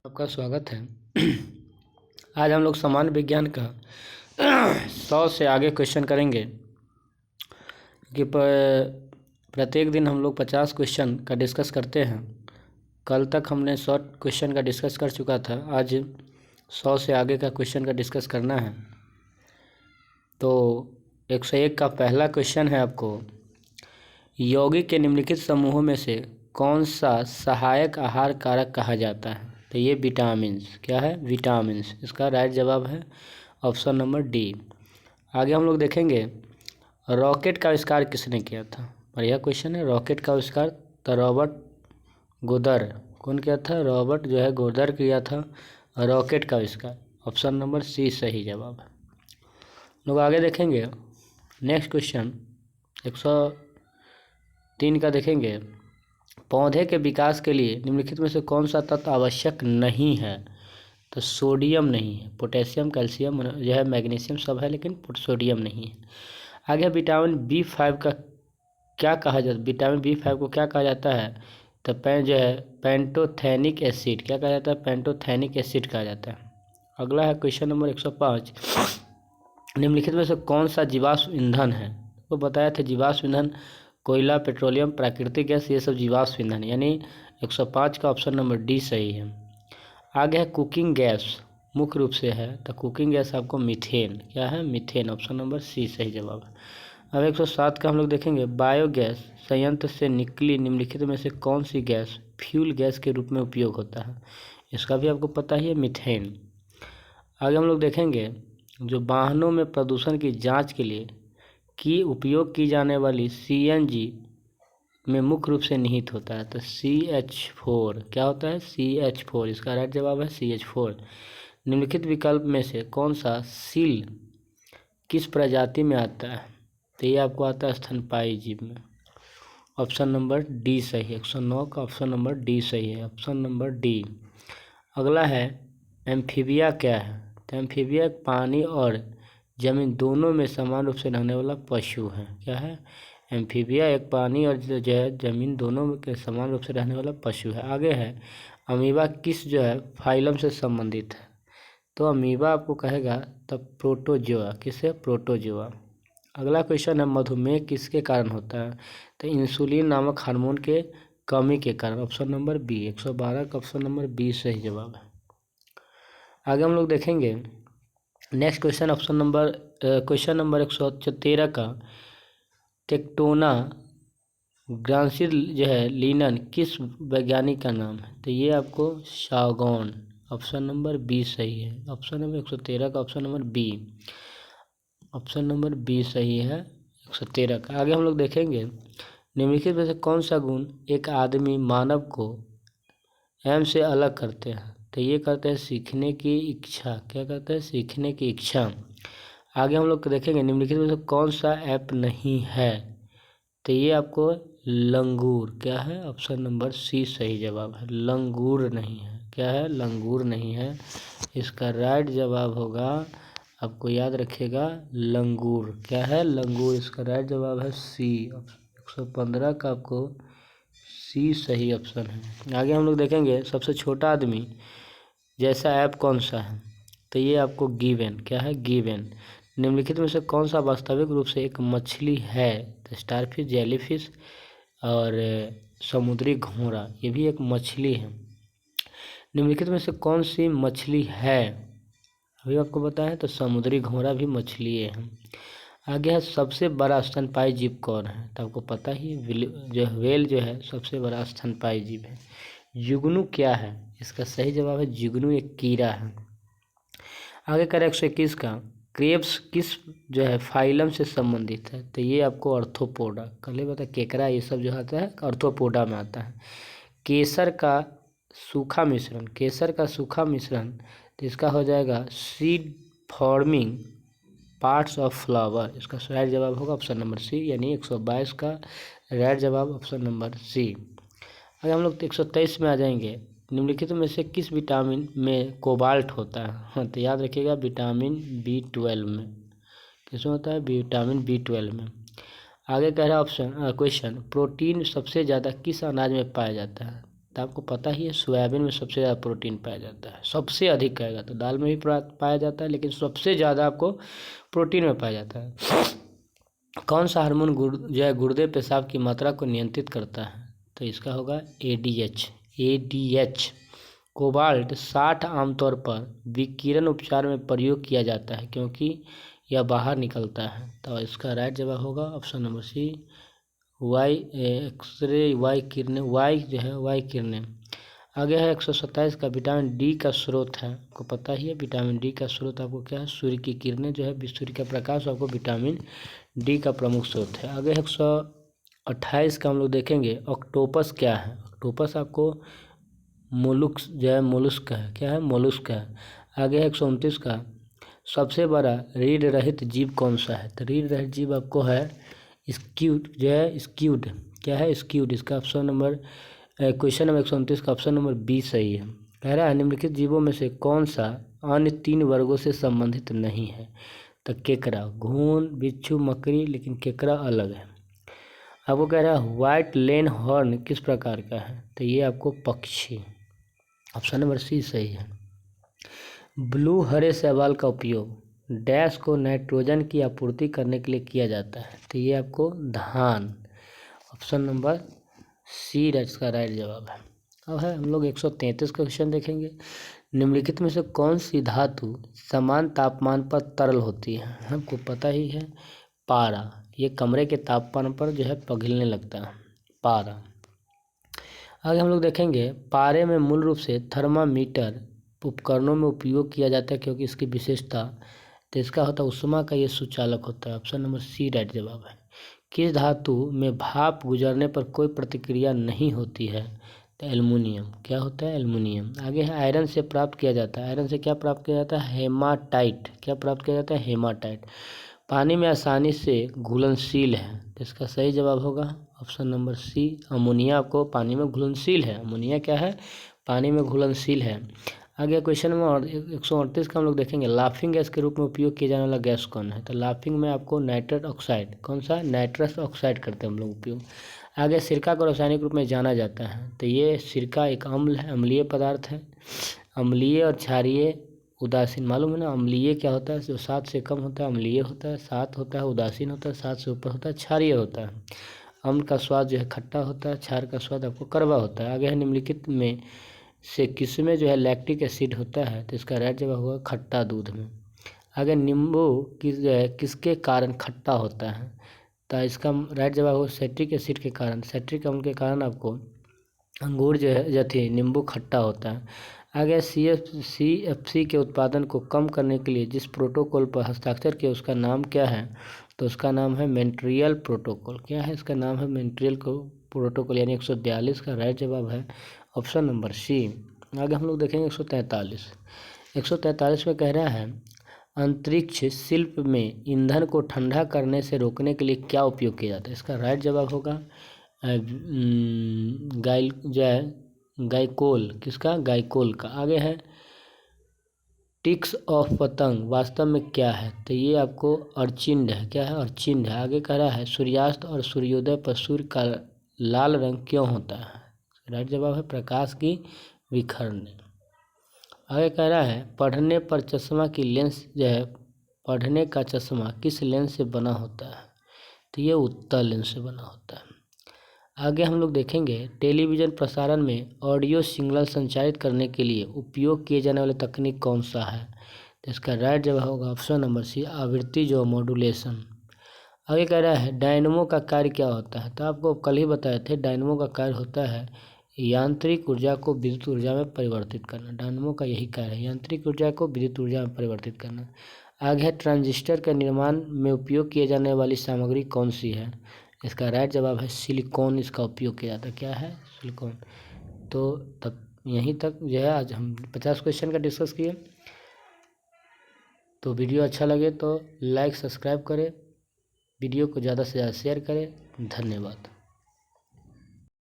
आपका स्वागत है। आज हम लोग सामान्य विज्ञान का 100 से आगे क्वेश्चन करेंगे कि प्रत्येक दिन हम लोग 50 क्वेश्चन का डिस्कस करते हैं। कल तक हमने 100 क्वेश्चन का डिस्कस कर चुका था। आज 100 से आगे का क्वेश्चन का डिस्कस करना है। तो 101 का पहला क्वेश्चन है आपको, यौगिक के निम्नलिखित समूहों में से कौन सा सहायक आहार कारक कहा जाता है? तो ये विटामिन्स, क्या है? विटामिन्स। इसका राइट जवाब है ऑप्शन नंबर डी। आगे हम लोग देखेंगे रॉकेट का आविष्कार किसने किया था। और यह क्वेश्चन है, रॉकेट का आविष्कार तो रॉबर्ट गोदर। कौन किया था? रॉबर्ट गोदर किया था रॉकेट का आविष्कार। ऑप्शन नंबर सी सही जवाब है। लोग आगे देखेंगे नेक्स्ट क्वेश्चन 103 का देखेंगे, पौधे के विकास के लिए निम्नलिखित में से कौन सा तत्व आवश्यक नहीं है? तो सोडियम नहीं है, पोटेशियम, कैल्शियम मैग्नीशियम सब है, लेकिन सोडियम नहीं है। आगे विटामिन B5 का क्या कहा जाता है? विटामिन B5 को क्या कहा जाता है? तो पेंटोथेनिक एसिड। क्या कहा जाता है? पेंटोथेनिक एसिड कहा जाता है। अगला है क्वेश्चन नंबर 105, निम्नलिखित में से कौन सा जीवाश्म ईंधन है? वो बताया था जीवाश्म ईंधन कोयला, पेट्रोलियम, प्राकृतिक गैस, ये सब जीवाश्म ईंधन है, यानी 105 का ऑप्शन नंबर डी सही है। आगे है कुकिंग गैस, मुख्य रूप से है तो कुकिंग गैस आपको मीथेन। क्या है? मीथेन। ऑप्शन नंबर सी सही जवाब है। अब 107 का हम लोग देखेंगे, बायोगैस संयंत्र से निकली निम्नलिखित में से कौन सी गैस फ्यूल गैस के रूप में उपयोग होता है? इसका भी आपको पता ही है, मीथेन। आगे हम लोग देखेंगे जो वाहनों में प्रदूषण की जांच के लिए उपयोग की जाने वाली CNG में मुख्य रूप से निहित होता है, तो CH4। क्या होता है? CH4। इसका राइट जवाब है CH4। निम्नलिखित विकल्प में से कौन सा सील किस प्रजाति में आता है? तो ये आपको आता है स्तनपायी जीव में। ऑप्शन नंबर डी सही है। 109 का ऑप्शन नंबर डी सही है, ऑप्शन नंबर डी। अगला है एम्फीबिया क्या है? तो एम्फीबिया पानी और जमीन दोनों में समान रूप से रहने वाला पशु है। क्या है? एम्फीबिया एक पानी और जमीन दोनों के समान रूप से रहने वाला पशु है। आगे है अमीबा किस फाइलम से संबंधित है? तो अमीबा आपको कहेगा तब प्रोटोजोआ। किससे? प्रोटोजोआ। अगला क्वेश्चन है मधुमेह किसके कारण होता है? तो इंसुलिन नामक हार्मोन के कमी के कारण। Option number B. 112 का ऑप्शन नंबर बी सही जवाब है। आगे हम लोग देखेंगे नेक्स्ट क्वेश्चन क्वेश्चन नंबर 113 का, टेक्टोना ग्रांसिल लिनन किस वैज्ञानिक का नाम है? तो ये आपको सागौन। ऑप्शन नंबर बी सही है। ऑप्शन नंबर 113 का option number B, option number B सही है 113 का। आगे हम लोग देखेंगे निम्नलिखित में से कौन सा गुण एक आदमी मानव को एम से अलग करते हैं? तो ये करते हैं सीखने की इच्छा। क्या करते हैं? सीखने की इच्छा। आगे हम लोग देखेंगे निम्नलिखित में से कौन सा ऐप नहीं है? तो ये आपको लंगूर। क्या है? ऑप्शन नंबर सी सही जवाब है, लंगूर नहीं है। क्या है? लंगूर नहीं है। इसका राइट जवाब होगा, आपको याद रखिएगा, लंगूर। क्या है? लंगूर। इसका राइट जवाब है सी। 115 का आपको सी सही ऑप्शन है। आगे हम लोग देखेंगे सबसे छोटा आदमी जैसा ऐप कौन सा है? तो ये आपको गिवन। क्या है? गिवन। निम्नलिखित में से कौन सा वास्तविक रूप से एक मछली है? तो स्टारफिश, जेलीफिश और समुद्री घोंघा, ये भी एक मछली है। निम्नलिखित में से कौन सी मछली है? अभी आपको बताएं तो समुद्री घोंघा भी मछली है। आगे है सबसे बड़ा स्तनपायी जीव कौन है? तो आपको पता ही व्हेल है सबसे बड़ा स्तनपायी जीव है। जुगनू क्या है? इसका सही जवाब है जुगनू एक कीड़ा है। आगे कर 121 का, क्रेब्स किस फाइलम से संबंधित है? तो ये आपको अर्थोपोडा, कल ही बता केकड़ा, ये सब आता है अर्थोपोडा में आता है। केसर का सूखा मिश्रण, केसर का सूखा मिश्रण, तो इसका हो जाएगा seed forming parts of flower. इसका राइट जवाब होगा ऑप्शन नंबर सी, यानी 122 का राइट जवाब ऑप्शन नंबर सी। अगर हम लोग 123 में आ जाएंगे, निम्नलिखित में से किस विटामिन में कोबाल्ट होता है? हाँ, तो याद रखिएगा विटामिन B12 में। किसमें होता है? विटामिन B12 में। आगे कह रहा है क्वेश्चन, प्रोटीन सबसे ज़्यादा किस अनाज में पाया जाता है? तो आपको पता ही है सोयाबीन में सबसे ज़्यादा प्रोटीन पाया जाता है, सबसे अधिक कहेगा तो दाल में भी पाया जाता है, लेकिन सबसे ज़्यादा आपको प्रोटीन में पाया जाता है। कौन सा हार्मोन जो है गुर्दे पेशाब की मात्रा को नियंत्रित करता है? तो इसका होगा एडीएच। कोबाल्ट 60 आमतौर पर विकिरण उपचार में प्रयोग किया जाता है क्योंकि यह बाहर निकलता है। तो इसका राइट जवाब होगा option number C, Y X ray Y किरणें, वाई जो है वाई किरणें। आगे है 127 का विटामिन डी का स्रोत है, आपको पता ही है विटामिन डी का स्रोत आपको क्या है, सूर्य की किरणें जो है, सूर्य का प्रकाश आपको विटामिन डी का प्रमुख स्रोत है। आगे 128 का हम लोग देखेंगे ऑक्टोपस क्या है। ऑक्टोपस आपको मोलुक्स जो है मोलुस्क है, क्या है मोलुस्क है। आगे है 129 का सबसे बड़ा रीढ़ रहित जीव कौन सा है। तो रीढ़ रहित जीव आपको है स्क्यूड जो है स्क्यूड, क्या है स्क्यूड। इसका ऑप्शन नंबर क्वेश्चन नंबर 129 का ऑप्शन नंबर बी सही है। कह रहा है निम्नलिखित जीवों में से कौन सा अन्य 3 वर्गों से संबंधित नहीं है। तो केकड़ा, घून, बिच्छू, मकड़ी, लेकिन केकड़ा अलग है। आपको कह रहा है व्हाइट लेन हॉर्न किस प्रकार का है। तो ये आपको पक्षी, ऑप्शन नंबर सी सही है। ब्लू हरे शैवाल का उपयोग डैश को नाइट्रोजन की आपूर्ति करने के लिए किया जाता है। तो ये आपको धान, ऑप्शन नंबर सी इसका राइट जवाब है। अब है हम लोग 133 का क्वेश्चन देखेंगे। निम्नलिखित में से कौन सी धातु समान तापमान पर तरल होती है। हमको पता ही है पारा, ये कमरे के तापमान पर जो है पिघलने लगता है पारा। आगे हम लोग देखेंगे पारे में मूल रूप से थर्मामीटर उपकरणों में उपयोग किया जाता है क्योंकि इसकी विशेषता, तो इसका होता है उष्मा का ये सुचालक होता है। ऑप्शन नंबर सी राइट जवाब है। किस धातु में भाप गुजरने पर कोई प्रतिक्रिया नहीं होती है। तो एल्युमिनियम, क्या होता है एल्युमिनियम। आगे है आयरन से प्राप्त किया जाता है। आयरन से क्या प्राप्त किया जाता है हेमाटाइट, क्या प्राप्त किया जाता है हेमाटाइट। पानी में आसानी से घुलनशील है। तो इसका सही जवाब होगा ऑप्शन नंबर सी अमोनिया। आपको पानी में घुलनशील है, अमोनिया क्या है पानी में घुलनशील है। आगे क्वेश्चन नंबर 138 का हम लोग देखेंगे लाफिंग गैस के रूप में उपयोग किया जाने वाला गैस कौन है। तो लाफिंग में आपको नाइट्रस ऑक्साइड, कौन सा नाइट्रस ऑक्साइड करते हैं हम लोग उपयोग। आगे सिरका को रासायनिक रूप में जाना जाता है। तो ये सिरका एक अम्ल है, अम्लीय पदार्थ है। अम्लीय और क्षारीय उदासीन मालूम है ना, अम्लीय क्या होता है जो 7 से कम होता है अम्लीय होता है, 7 होता है उदासीन होता है, 7 से ऊपर होता है क्षारीय होता है। अम्ल का स्वाद जो है खट्टा होता है, क्षार का स्वाद आपको कड़वा होता है। आगे है निम्नलिखित में से किसमें जो है लैक्टिक एसिड होता है। तो इसका राइट जवाब होगा खट्टा दूध में। आगे नींबू किस जो है किसके कारण खट्टा होता है। तो इसका राइट जवाब होगा सेट्रिक एसिड के कारण, सेट्रिक अम्ल के कारण आपको अंगूर जो है जैसे नींबू खट्टा होता है। आगे CFC के उत्पादन को कम करने के लिए जिस प्रोटोकॉल पर हस्ताक्षर किया उसका नाम क्या है। तो उसका नाम है मॉन्ट्रियल प्रोटोकॉल, क्या है इसका नाम है मॉन्ट्रियल प्रोटोकॉल, यानी 142 का राइट जवाब है ऑप्शन नंबर सी। आगे हम लोग देखेंगे 143 में कह रहा है अंतरिक्ष शिल्प में ईंधन को ठंडा करने से रोकने के लिए क्या उपयोग किया जाता है। इसका राइट जवाब होगा गाइकोल, किसका गाइकोल का। आगे है टिक्स ऑफ पतंग वास्तव में क्या है। तो ये आपको अर्चिंड है, क्या है अर्चिंड है। आगे कह रहा है सूर्यास्त और सूर्योदय पर सूर्य का लाल रंग क्यों होता है। राइट जवाब है प्रकाश की विखरने। आगे कह रहा है पढ़ने पर चश्मा की लेंस जो है, पढ़ने का चश्मा किस लेंस से बना होता है। तो ये उत्तल लेंस से बना होता है। आगे हम लोग देखेंगे टेलीविज़न प्रसारण में ऑडियो सिग्नल संचारित करने के लिए उपयोग किए जाने वाले तकनीक कौन सा है। तो इसका राइट जवाब होगा ऑप्शन नंबर सी आवृत्ति जो मॉड्यूलेशन। आगे कह रहा है डायनमो का कार्य क्या होता है। तो आपको कल ही बताए थे डायनमो का कार्य होता है यांत्रिक ऊर्जा को विद्युत ऊर्जा में परिवर्तित करना। डायनमो का यही कार्य है, यांत्रिक ऊर्जा को विद्युत ऊर्जा में परिवर्तित करना। आगे है ट्रांजिस्टर के निर्माण में उपयोग किए जाने वाली सामग्री कौन सी है। इसका राइट जवाब है सिलिकॉन, इसका उपयोग किया जाता है, क्या है सिलिकॉन। तो तब यहीं तक जो है आज हम 50 क्वेश्चन का डिस्कस किए। तो वीडियो अच्छा लगे तो लाइक सब्सक्राइब करें, वीडियो को ज़्यादा से ज़्यादा शेयर करें। धन्यवाद।